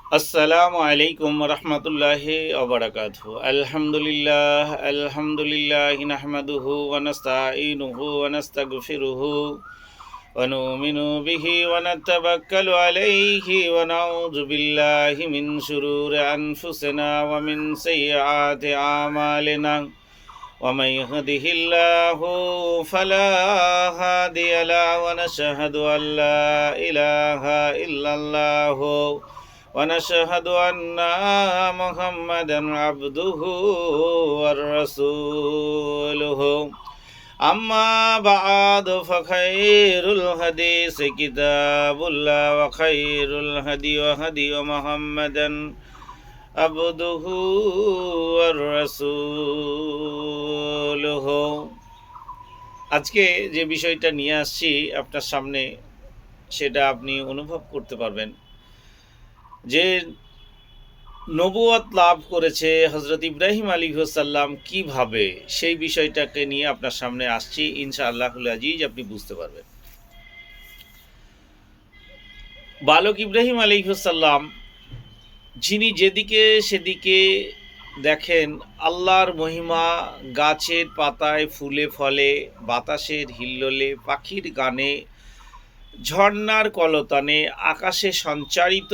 আসসালামু আলাইকুম রহমতুল্লাহি ওয়া আলহামদুলিল্লাহ নাহমাদুহু ওয়া নাস্তাঈনুহু ওয়া নাস্তাগফিরুহু ওয়া নুমিনু বিহি ওয়া নাতাওয়াক্কালু আলাইহি ওয়া নাউযু বিল্লাহি মিন শুরুরি আনফুসিনা ওয়া মিন সাইয়্যাতি আমালিনা ওয়া মান ইয়াহদিহিল্লাহু ফালা হাদিয়া লাহু ওয়া নাশহাদু আল লা ইলাহা ইল্লাল্লাহু ونشهد أن محمدا عبده ورسوله أما بعد فخير الحديث كتاب الله وخير الهدي هدي محمدا عبده ورسوله। আজকে যে বিষয়টা নিয়ে আসছি আপনার সামনে, সেটা আপনি অনুভব করতে পারবেন যে নবুয়ত লাভ করেছে হজরত ইব্রাহিম আলাইহিসসালাম কিভাবে, সেই বিষয়টাকে নিয়ে আপনার সামনে আসছি। ইনশাআল্লাহুল আজিজ আপনি বুঝতে পারবেন। বালক ইব্রাহিম আলাইহিসসালাম, যিনি যেদিকে সেদিকে দেখেন আল্লাহর মহিমা, গাছের পাতায় ফুলে ফলে, বাতাসের হিল্লোলে, পাখির গানে, ঝর্ণার কলতানে, আকাশে সঞ্চারিত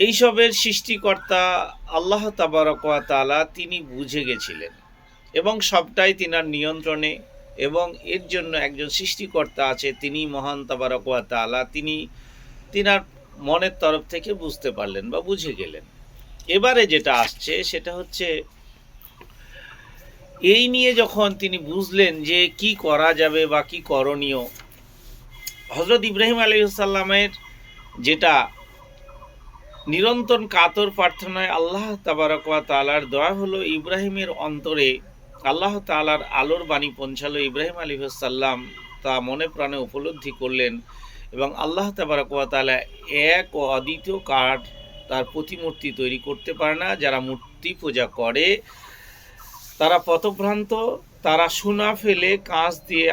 এইসবের সৃষ্টিকর্তা আল্লাহ তাবারক ওয়া তাআলা তিনি বুঝে গেছিলেন এবং সবটাই তিনার নিয়ন্ত্রণে, এবং এর জন্য একজন সৃষ্টিকর্তা আছে, তিনি মহান তাবারক ওয়া তাআলা, তিনি তিনার মনের তরফ থেকে বুঝতে পারলেন বা বুঝে গেলেন। এবারে যেটা আসছে সেটা হচ্ছে এই নিয়ে যখন তিনি বুঝলেন যে কি করা যাবে বা কি করণীয়, হযরত ইব্রাহিম আলাইহিস সালামের যেটা নিরন্তর কাতর প্রার্থনায় আল্লাহ তাবারক ওয়া তাআলার দোয়া হলো, ইব্রাহিমের অন্তরে আল্লাহ তাআলার আলোর বাণী পৌঁছালো। ইব্রাহিম আলাইহিস সালাম তা মনে প্রাণে উপলব্ধি করলেন এবং আল্লাহ তাবারক ওয়া তাআলা এক ও অদ্বিতীয় কাঠ, তার প্রতিমূর্তি তৈরি করতে পারে না। যারা মূর্তি পূজা করে তারা পথভ্রান্ত, তারা সোনা ফেলে কাঁচ দিয়ে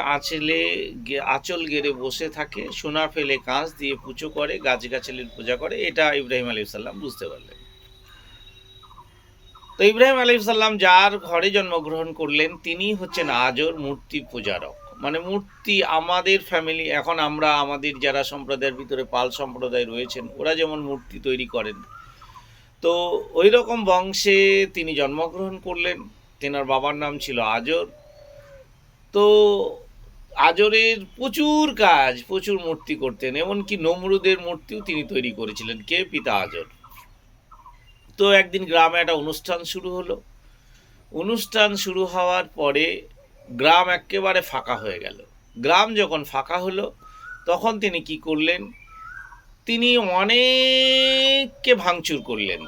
আঁচল গেড়ে বসে থাকে, সোনা ফেলে কাঁচ দিয়ে পুজো করে, গাছগাছালির পূজা করে। এটা ইব্রাহিম আলাইহিস সালাম বুঝতে পারলেন। তো ইব্রাহিম আলাইহিস সালাম যার ঘরে জন্মগ্রহণ করলেন তিনি হচ্ছেন আজর মূর্তি পূজারক। মানে মূর্তি, আমাদের ফ্যামিলি, এখন আমরা আমাদের যারা সম্প্রদায়ের ভিতরে পাল সম্প্রদায় রয়েছেন, ওরা যেমন মূর্তি তৈরি করেন, তো ওই রকম বংশে তিনি জন্মগ্রহণ করলেন। তেনার বাবার নাম ছিল আজর। তো আজরের প্রচুর কাজ, প্রচুর মূর্তি করতেন, এমনকি নমরুদের মূর্তিও তিনি তৈরি করেছিলেন। কে? পিতা আজর। তো একদিন গ্রামে একটা অনুষ্ঠান শুরু হলো। অনুষ্ঠান শুরু হওয়ার পরে গ্রাম একেবারে ফাঁকা হয়ে গেল। গ্রাম যখন ফাঁকা হলো তখন তিনি কি করলেন, তিনি অনেককে ভাঙচুর করলেন।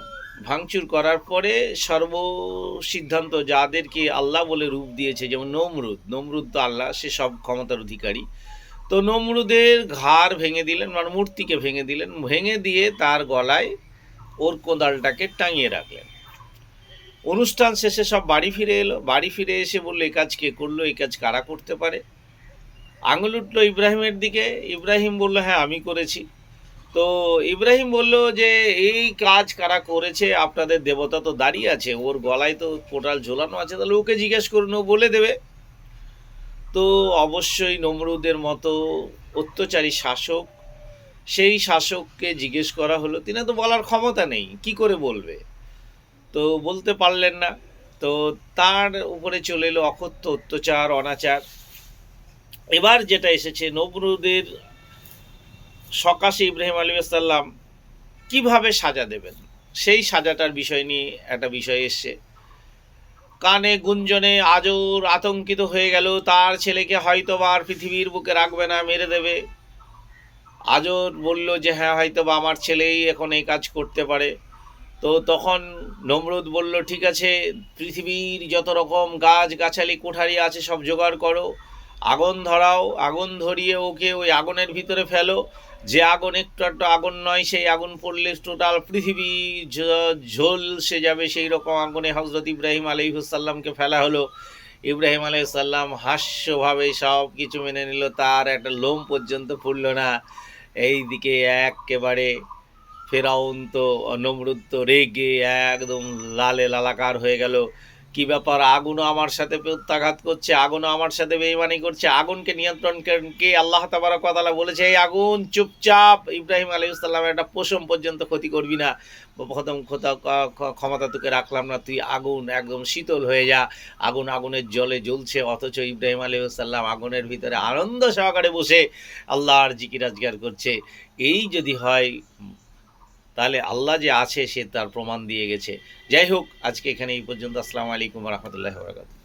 ভাঙচুর করার পরে সর্বসিদ্ধান্ত, যাদেরকে আল্লাহ বলে রূপ দিয়েছে, যেমন নমরুদ তো আল্লাহ, সে সব ক্ষমতার অধিকারী। তো নমরুদের ঘাড় ভেঙে দিলেন, মানে মূর্তিকে ভেঙে দিলেন, ভেঙে দিয়ে তার গলায় ওর কোদালটাকে টাঙিয়ে রাখলেন। অনুষ্ঠান শেষে সব বাড়ি ফিরে এলো। বাড়ি ফিরে এসে বললো, এই কাজ কে করলো, এই কাজ কারা করতে পারে? আঙুল উঠলো ইব্রাহিমের দিকে। ইব্রাহিম বলল, হ্যাঁ আমি করেছি। তো ইব্রাহিম বলল যে এই কাজ কারা করেছে, আপনাদের দেবতা তো দাঁড়িয়ে আছে, ওর গলায় তো কোটাল ঝোলানো আছে, তাহলে ওকে জিজ্ঞেস করুন, ও বলে দেবে। তো অবশ্যই নমরুদের মতো অত্যাচারী শাসক, সেই শাসককে জিজ্ঞেস করা হলো, তিনি তো বলার ক্ষমতা নেই, কি করে বলবে? তো বলতে পারলেন না। তো তার উপরে চলে এলো অকথ্য অত্যাচার, অনাচার। এবার যেটা এসেছে, নমরুদের সকাশে ইব্রাহিম আলাইহিস সালাম কিভাবে সাজা দেবেন, সেই সাজাটার বিষয় নিয়ে একটা বিষয় এসছে। কানে গুঞ্জনে আজর আতঙ্কিত হয়ে গেল, তার ছেলেকে হয়তো বা আর পৃথিবীর বুকে রাখবে না, মেরে দেবে। আজর বলল যে হ্যাঁ, হয়তো বা আমার ছেলেই এখন এই কাজ করতে পারে। তো তখন নমরুদ বলল, ঠিক আছে, পৃথিবীর যত রকম গাছ গাছালি কোঠারি আছে সব জোগাড় করো, আগুন ধরাও, আগুন ধরিয়ে ওকে ওই আগুনের ভিতরে ফেলো। যে আগুন একটু একটু আগুন নয়, সেই আগুন পড়লে টোটাল পৃথিবী ঝলসে যাবে, সেই রকম আগুনে হজরত ইব্রাহিম আলাইহিস সালামকে ফেলা হলো। ইব্রাহিম আলাইহিস সালাম হাস্যভাবে সব কিছু মেনে নিল, তার একটা লোম পর্যন্ত ফুলল না। এইদিকে একেবারে ফেরাউন তো নমরুদ তো রেগে একদম লালে লালাকার হয়ে গেল। কি ব্যাপার, আগুনও আমার সাথে প্রত্যাঘাত করছে, আগুনও আমার সাথে বেইমানি করছে। আগুনকে নিয়ন্ত্রণ করেন কে? আল্লাহ তাবারক ওয়া তাআলা বলেছে, এই আগুন চুপচাপ ইব্রাহিম আলাইহিস সালামের একটা পশম পর্যন্ত ক্ষতি করবি না, প্রথম ক্ষমতা তোকে রাখলাম না, তুই আগুন একদম শীতল হয়ে যা। আগুন আগুনের জলে জ্বলছে, অথচ ইব্রাহিম আলাইহিস সালাম আগুনের ভিতরে আনন্দ সহকারে বসে আল্লাহর জিকির আজগার করছে। এই যদি হয় তাহলে আল্লাহ যে আছে সে তার প্রমাণ দিয়ে গেছে। যাই হোক, আজকে এখানে এই পর্যন্ত। আসসালামু আলাইকুম ওয়া রাহমাতুল্লাহি ওয়া বারাকাতুহু।